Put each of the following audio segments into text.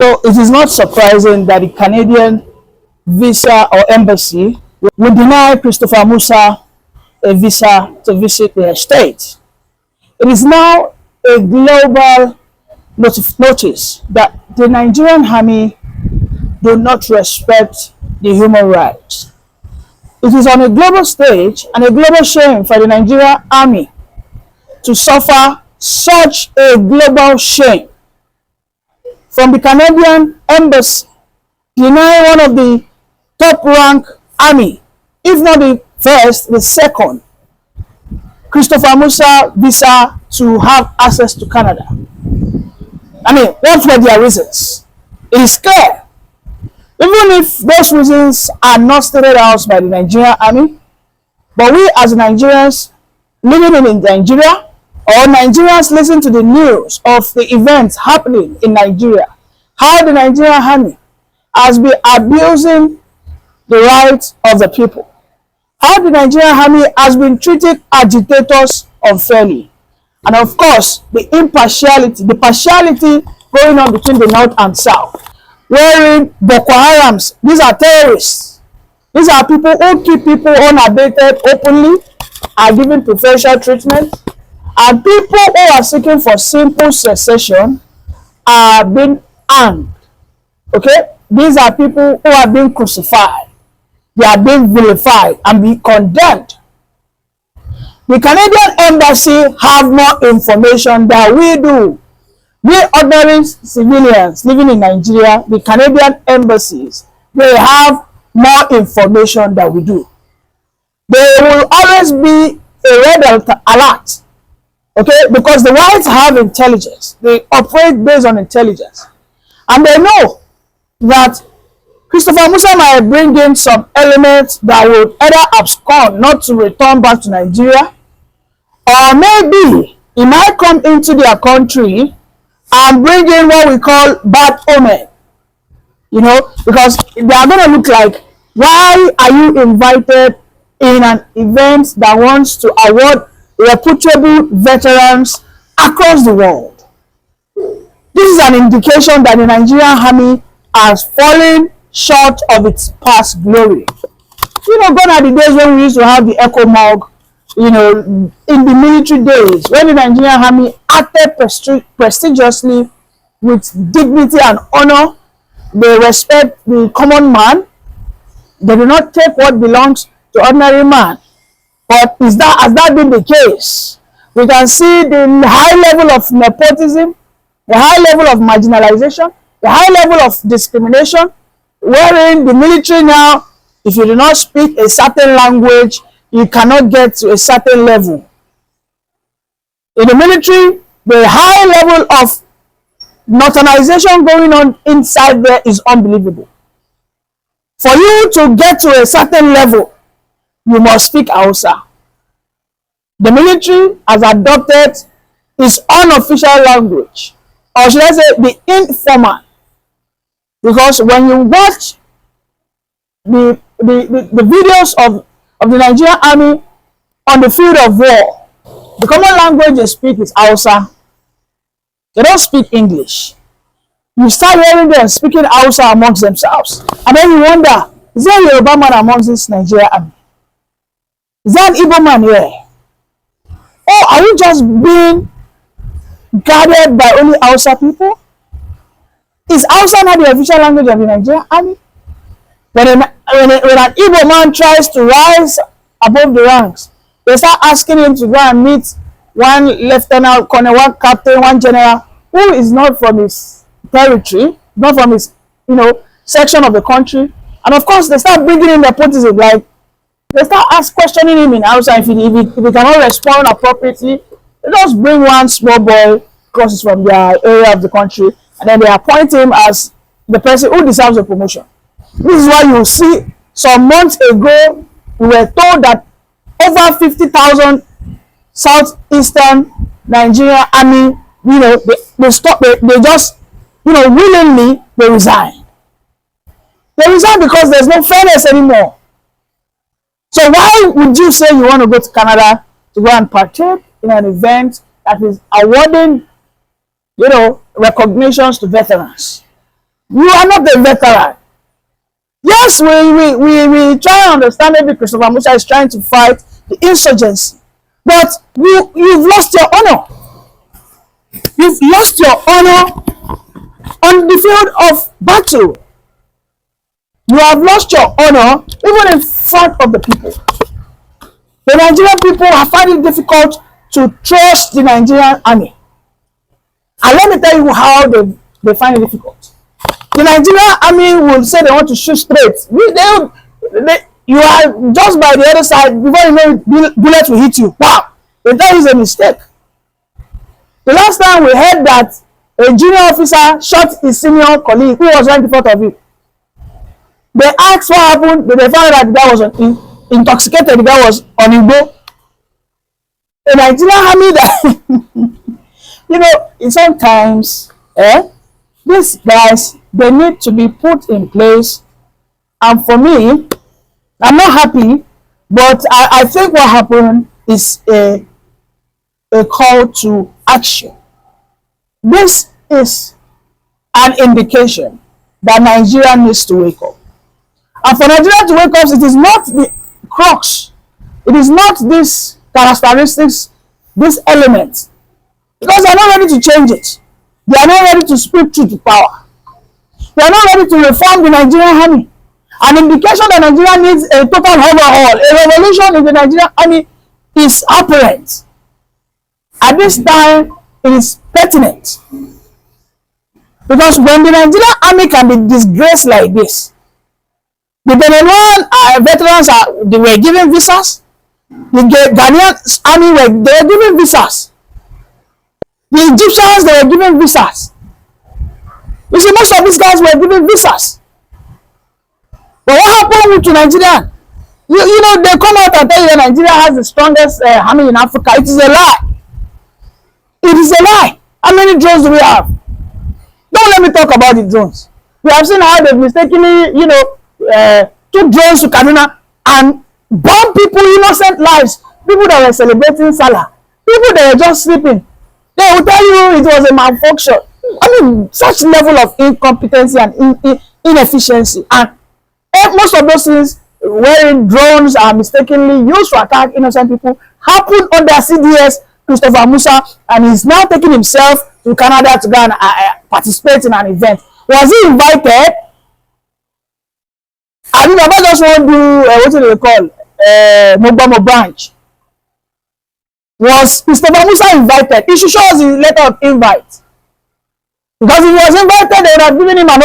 So it is not surprising that the Canadian visa or embassy will deny Christopher Musa a visa to visit their state. It is now a global notice that the Nigerian army do not respect the human rights. It is on a global stage and a global shame for the Nigerian army to suffer such a global shame from the Canadian embassy denying one of the top rank army, if not the first, the second, Christopher Musa visa to have access to Canada. I mean, what were their reasons? It is clear. Even if those reasons are not stated out by the Nigerian army, but we as Nigerians living in Nigeria, or Nigerians listen to the news of the events happening in Nigeria, how the Nigerian army has been abusing the rights of the people, how the Nigerian army has been treating agitators unfairly, and of course the impartiality, the partiality going on between the north and south, wherein Boko Harams, these are terrorists, these are people who keep people unabated openly, are given preferential treatment, and people who are seeking for simple secession are being hanged. Okay, these are people who are being crucified, they are being vilified and be condemned. The Canadian embassy have more information than we do. We ordinary civilians living in Nigeria, the Canadian embassies, they have more information than we do. There will always be a red alert, okay, because the whites have intelligence. They operate based on intelligence, and they know that Christopher Musa might bring in some elements that would either abscond, not to return back to Nigeria, or maybe he might come into their country and bring in what we call bad omen, you know, because they are going to look like, why are you invited in an event that wants to award reputable veterans across the world? This is an indication that the Nigerian army has fallen short of its past glory. You know, gone are the days when we used to have the Echo Mug, you know, in the military days, when the Nigerian army acted prestigiously with dignity and honor. They respect the common man. They do not take what belongs to ordinary man. But has that been the case? We can see the high level of nepotism, the high level of marginalization, the high level of discrimination, wherein the military now, if you do not speak a certain language, you cannot get to a certain level. In the military, the high level of northernization going on inside there is unbelievable. For you to get to a certain level, you must speak Hausa. The military has adopted its unofficial language, or should I say the informal, because when you watch the videos of the Nigerian army on the field of war, the common language they speak is Hausa. They don't speak English. You start hearing them speaking Hausa amongst themselves, and then you wonder, is there a Yoruba man amongst this Nigerian army? Is there an Igbo man here? Or are we just being guarded by only Hausa people? Is Hausa not the official language of the Nigerian army? When an Igbo man tries to rise above the ranks, they start asking him to go and meet one lieutenant colonel, one captain, one general who is not from his territory, not from his, you know, section of the country. And of course, they start bringing in nepotism, like they start questioning him in Hausa. If he cannot respond appropriately, they just bring one small boy crosses from their area of the country, and then they appoint him as the person who deserves a promotion. This is why you see some months ago we were told that over 50,000 southeastern Nigerian army, you know, they just, you know, willingly they resign. They resign because there's no fairness anymore. So why would you say you want to go to Canada to go and partake in an event that is awarding, you know, recognitions to veterans? You are not a veteran. Yes, we try and understand maybe Christopher Musa is trying to fight the insurgency. But you've lost your honor. You've lost your honor on the field of battle. You have lost your honor even in front of the people. The Nigerian people are finding it difficult to trust the Nigerian army. And let me tell you how they find it difficult. The Nigerian army will say they want to shoot straight. You are just by the other side, before you know bullets will hit you. Wow! That is a mistake. The last time we heard that a junior officer shot his senior colleague who was right in front of him. They asked what happened, they found that the guy was intoxicated, the guy was on Igbo. The Nigerian army that, sometimes, these guys, they need to be put in place. And for me, I'm not happy, but I think what happened is a call to action. This is an indication that Nigeria needs to wake up. And for Nigeria to wake up, it is not the crux. It is not these characteristics, this element. Because they are not ready to change it. They are not ready to speak truth to power. They are not ready to reform the Nigerian army. An indication that Nigeria needs a total overhaul, a revolution in the Nigerian army is apparent. At this time, it is pertinent. Because when the Nigerian army can be disgraced like this, the Benin veterans they were given visas. The Ghanaian army they were given visas. The Egyptians, they were given visas. You see, most of these guys were given visas. But what happened to Nigeria? They come out and tell you that Nigeria has the strongest army in Africa. It is a lie. It is a lie. How many drones do we have? Don't let me talk about the drones. We have seen how they mistakenly, took drones to Kaduna and bomb people, innocent lives. People that were celebrating Salah. People that were just sleeping. They will tell you it was a malfunction. I mean, such level of incompetency and inefficiency. And most of those things, wearing drones are mistakenly used to attack innocent people, happened under CDS Christopher Musa, and he's now taking himself to Canada to go and participate in an event. Was he invited? I mean, I just want to do what do they call Mogbamo branch. Was Christopher Musa invited? He should show us the letter of invite. Because if he was invited, they would have given him an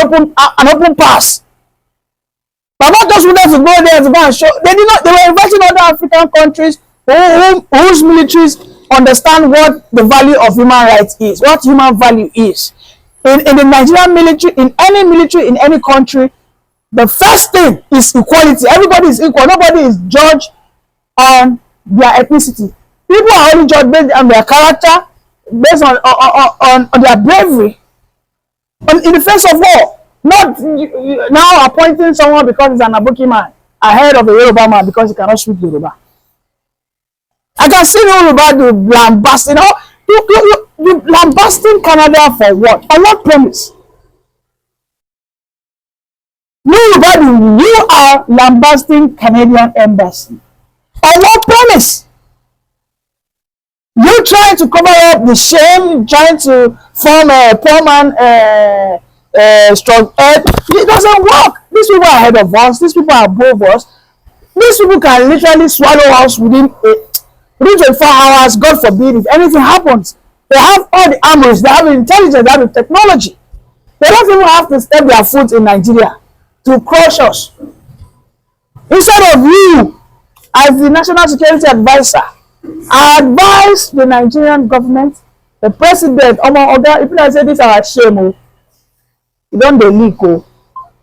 open pass. Baba just wanted to go there to go and show. They did not. They were inviting other African countries whose militaries understand what the value of human rights is, what human value is. In the Nigerian military, in any military, in any country, the first thing is equality. Everybody is equal. Nobody is judged on their ethnicity. People are only judged based on their character, based on their bravery. In the face of war, not now appointing someone because he's an Aboki man ahead of a Yoruba man because he cannot speak Yoruba. I can see Yoruba do lambast, you lambasting Canada for what? On what premise? Yoruba, you are lambasting Canadian embassy. On what premise? You trying to cover up the shame, trying to form a poor man strong head. It doesn't work. These people are ahead of us. These people are above us. These people can literally swallow us within 24 hours. God forbid if anything happens. They have all the armories. They have the intelligence. They have the technology. They don't even have to step their foot in Nigeria to crush us. Instead of you, as the National Security Advisor, I advise the Nigerian government, the president, if I say this are shame, you don't leak.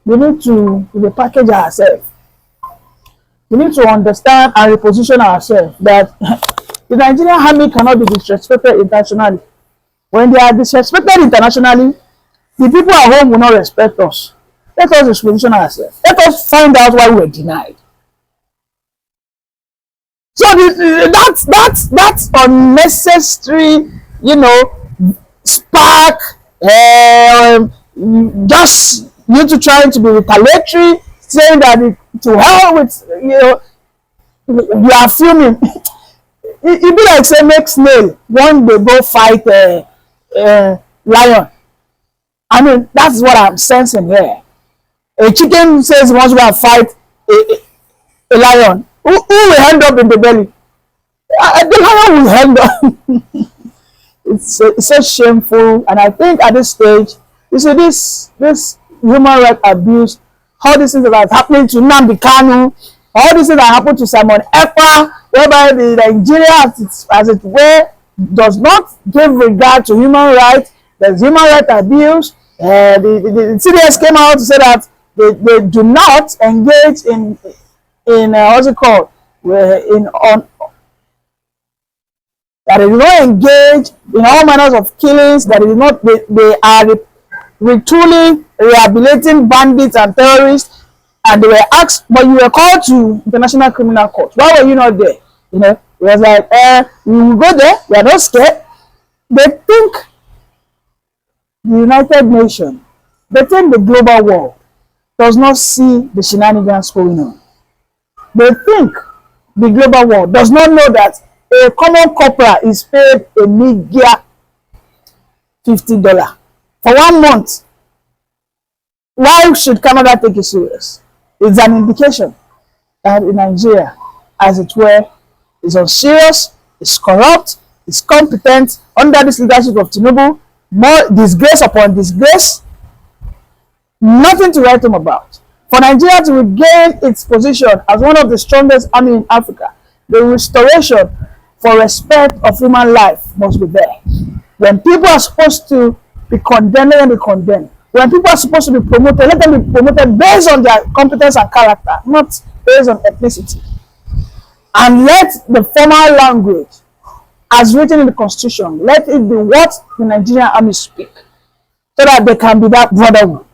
We need to package ourselves. We need to understand and reposition ourselves that the Nigerian army cannot be disrespected internationally. When they are disrespected internationally, the people at home will not respect us. Let us reposition ourselves. Let us find out why we were denied. So that's unnecessary, spark, just you to trying to be retaliatory, saying that to hell with, you are fuming. It be like say make snail one day go fight lion. I mean, that's what I'm sensing here. A chicken says he wants to go and fight a lion. Who will end up in the belly? The lion will end up. It's so shameful, and I think at this stage, you see this human rights abuse, all these things that are happening to Nnamdi Kanu, all these things that happen to Simon Ekpa, whereby the Nigeria, as it were, does not give regard to human rights. There's human rights abuse. The CDS came out to say that they do not engage in what's it called, that they do not engage in all manners of killings, that they are retooling, rehabilitating bandits and terrorists, and they were asked, but you were called to International Criminal Court. Why were you not there? It was like, we will go there, we are not scared. They think the United Nations, they think the global world does not see the shenanigans going on. They think the global world does not know that a common corporal is paid a meager $50 for 1 month. Why should Canada take it serious? It's an indication that in Nigeria, as it were, is unserious, is corrupt, is competent under this leadership of Tinubu. More disgrace upon disgrace, nothing to write home about. For Nigeria to regain its position as one of the strongest army in Africa, the restoration for respect of human life must be there. When people are supposed to be condemned, let them be condemned. When people are supposed to be promoted, let them be promoted based on their competence and character, not based on ethnicity. And let the formal language, as written in the Constitution, let it be what the Nigerian army speak, so that there can be that brotherhood,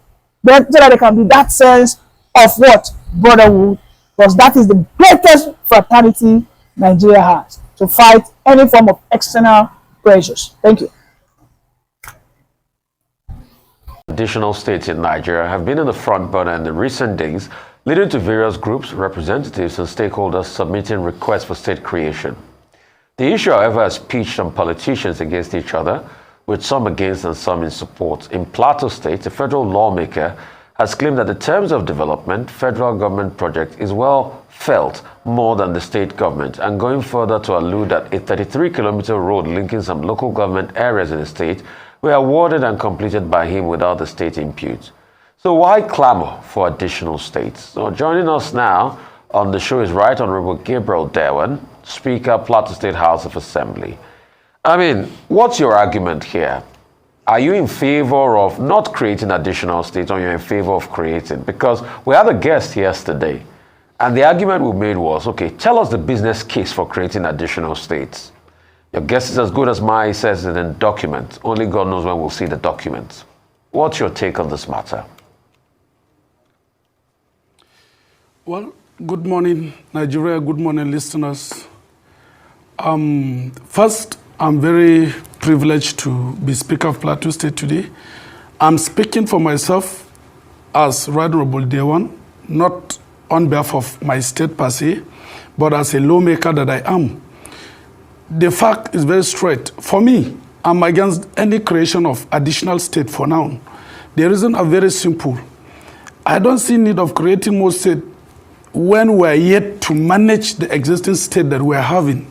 so that there can be that sense of what? Brotherhood, because that is the greatest fraternity Nigeria has, to fight any form of external pressures. Thank you. Additional states in Nigeria have been in the front burner in the recent days, leading to various groups, representatives, and stakeholders submitting requests for state creation. The issue, however, has pitched some politicians against each other, with some against and some in support. In Plateau State, a federal lawmaker has claimed that the terms of development federal government project is well felt more than the state government, and going further to allude that a 33-kilometer road linking some local government areas in the state were awarded and completed by him without the state input. So why clamor for additional states? So joining us now on the show is Right Honorable Gabriel Dewan, Speaker, Plateau State House of Assembly. I mean, what's your argument here? Are you in favor of not creating additional states, or you're in favor of creating? Because we had a guest yesterday, and the argument we made was, okay, tell us the business case for creating additional states. Your guess is as good as mine, says in the document. Only God knows when we'll see the document. What's your take on this matter? Well, good morning, Nigeria. Good morning, listeners. First, I'm very privileged to be Speaker of Plateau State today. I'm speaking for myself as Right Honorable Dewan, not on behalf of my state per se, but as a lawmaker that I am. The fact is very straight. For me, I'm against any creation of additional state for now. The reasons are very simple. I don't see need of creating more state when we're yet to manage the existing state that we're having.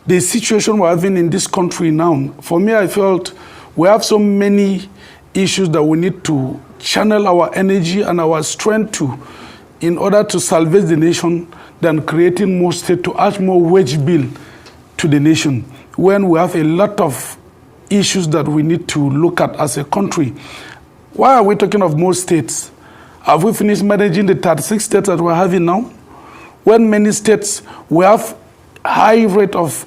The situation we're having in this country now, for me, I felt we have so many issues that we need to channel our energy and our strength to in order to salvage the nation than creating more state to add more wage bill to the nation when we have a lot of issues that we need to look at as a country. Why are we talking of more states? Have we finished managing the 36 states that we're having now? When many states, we have high rate of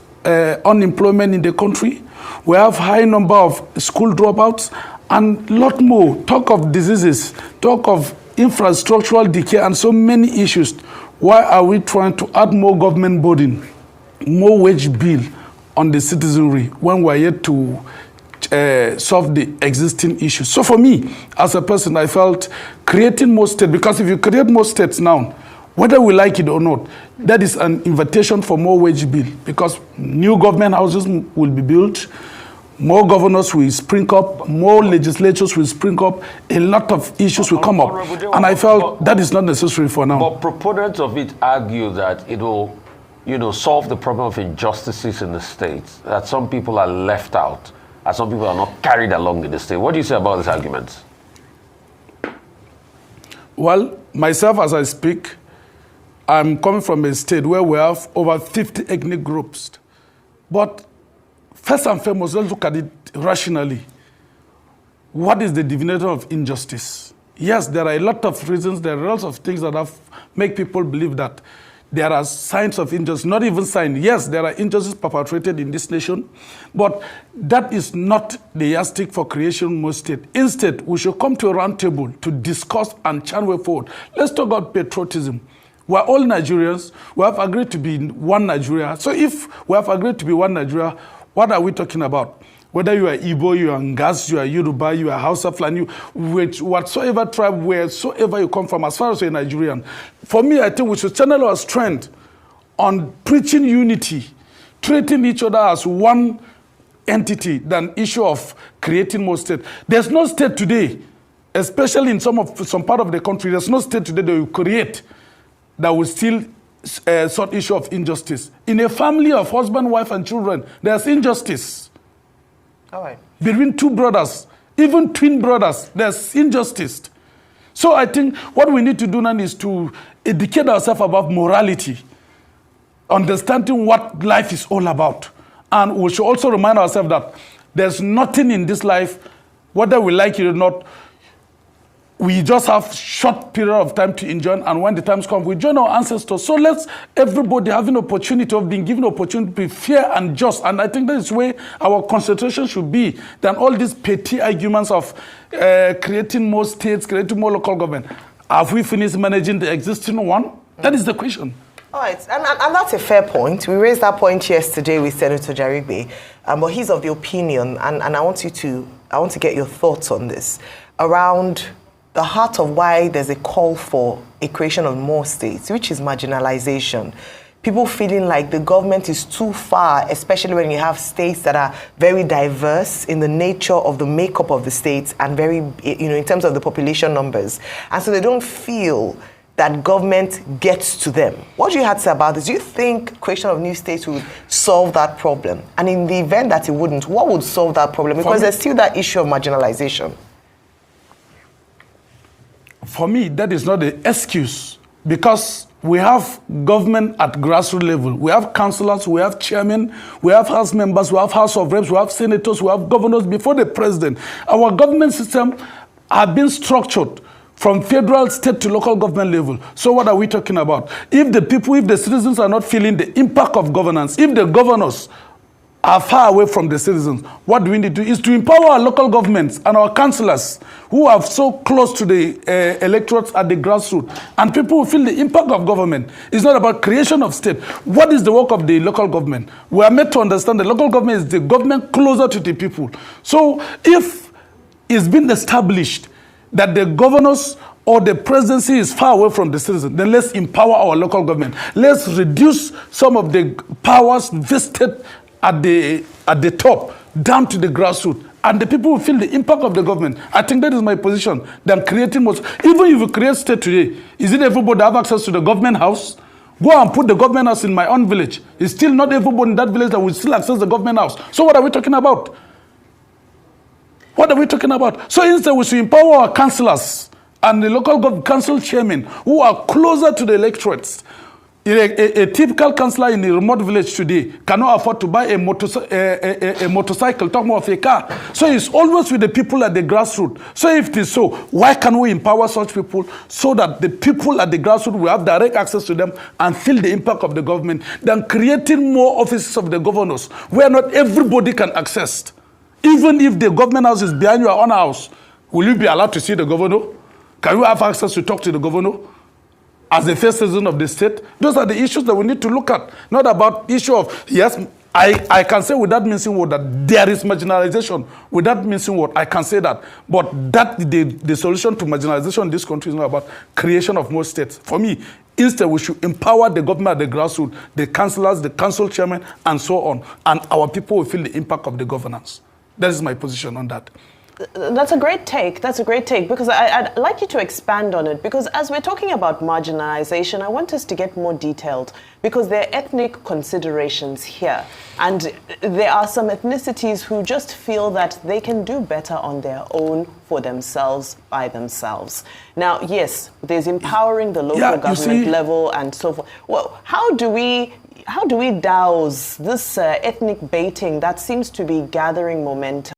unemployment in the country, we have high number of school dropouts, and a lot more. Talk of diseases, talk of infrastructural decay, and so many issues. Why are we trying to add more government burden, more wage bill on the citizenry when we're yet to solve the existing issues. So for me, as a person, I felt creating more states, because if you create more states now, whether we like it or not, that is an invitation for more wage bill, because new government houses will be built, more governors will spring up, more legislatures will spring up, a lot of issues will come up. And I felt that is not necessary for now. But proponents of it argue that it will, solve the problem of injustices in the states, that some people are left out, and some people are not carried along in the state. What do you say about these arguments? Well, myself, as I speak, I'm coming from a state where we have over 50 ethnic groups. But first and foremost, let's look at it rationally. What is the definition of injustice? Yes, there are a lot of reasons, there are lots of things that have make people believe that there are signs of injustice, not even signs. Yes, there are injustices perpetrated in this nation, but that is not the yardstick for creation of more state. Instead, we should come to a round table to discuss and chart way forward. Let's talk about patriotism. We're all Nigerians. We have agreed to be one Nigeria. So if we have agreed to be one Nigeria, what are we talking about? Whether you are Igbo, you are Ngas, you are Yoruba, you are Hausa, Fulani, which whatsoever tribe, wheresoever you come from, as far as you're Nigerian. For me, I think we should channel our strength on preaching unity, treating each other as one entity than issue of creating more state. There's no state today, especially in some part of the country, there's no state today that will create that will still sort issue of injustice. In a family of husband, wife, and children, there's injustice. All right. Between two brothers, even twin brothers, there's injustice. So I think what we need to do now is to educate ourselves about morality, understanding what life is all about. And we should also remind ourselves that there's nothing in this life, whether we like it or not, we just have short period of time to enjoy, and when the times come, we join our ancestors. So let's everybody have an opportunity of being given opportunity to be fair and just. And I think that is where our concentration should be than all these petty arguments of creating more states, creating more local government. Have we finished managing the existing one? That is the question. All right, and that's a fair point. We raised that point yesterday with Senator Jaribe, but he's of the opinion, and I want to get your thoughts on this, around the heart of why there's a call for a creation of more states, which is marginalization. People feeling like the government is too far, especially when you have states that are very diverse in the nature of the makeup of the states and very, in terms of the population numbers. And so they don't feel that government gets to them. What do you have to say about this? Do you think creation of new states would solve that problem? And in the event that it wouldn't, what would solve that problem? Because there's still that issue of marginalization. For me, that is not the excuse, because we have government at grassroots level. We have councillors, we have chairmen, we have house members, we have house of reps, we have senators, we have governors before the president. Our government system have been structured from federal, state to local government level. So what are we talking about? If the citizens are not feeling the impact of governance, if the governors are far away from the citizens, what we need to do is to empower our local governments and our councillors who are so close to the electorates at the grassroots, and people who feel the impact of government. It's not about creation of state. What is the work of the local government? We are meant to understand the local government is the government closer to the people. So if it's been established that the governors or the presidency is far away from the citizen, then let's empower our local government. Let's reduce some of the powers vested at the top, down to the grassroots, and the people will feel the impact of the government. I think that is my position. Than creating more. Even if you create state today, is it everybody have access to the government house? Go and put the government house in my own village. It's still not everybody in that village that will still access the government house. So what are we talking about? What are we talking about? So instead, we should empower our councillors and the local council chairmen who are closer to the electorates. A typical councillor in a remote village today cannot afford to buy a motorcycle, talk more of a car. So it's always with the people at the grassroots. So if it is so, why can't we empower such people so that the people at the grassroots will have direct access to them and feel the impact of the government, than creating more offices of the governors where not everybody can access? Even if the government house is behind your own house, will you be allowed to see the governor? Can you have access to talk to the governor as the first citizen of the state? Those are the issues that we need to look at. Not about issue of, yes, I can say without mincing word that there is marginalization. Without mincing word, I can say that. But that the solution to marginalization in this country is not about creation of more states. For me, instead we should empower the government at the grassroots, the councillors, the council chairman, and so on. And our people will feel the impact of the governance. That is my position on that. That's a great take. That's a great take, because I'd like you to expand on it, because as we're talking about marginalization, I want us to get more detailed, because there are ethnic considerations here. And there are some ethnicities who just feel that they can do better on their own, for themselves, by themselves. Now, yes, there's empowering the local government level and so forth. Well, how do we douse this ethnic baiting that seems to be gathering momentum?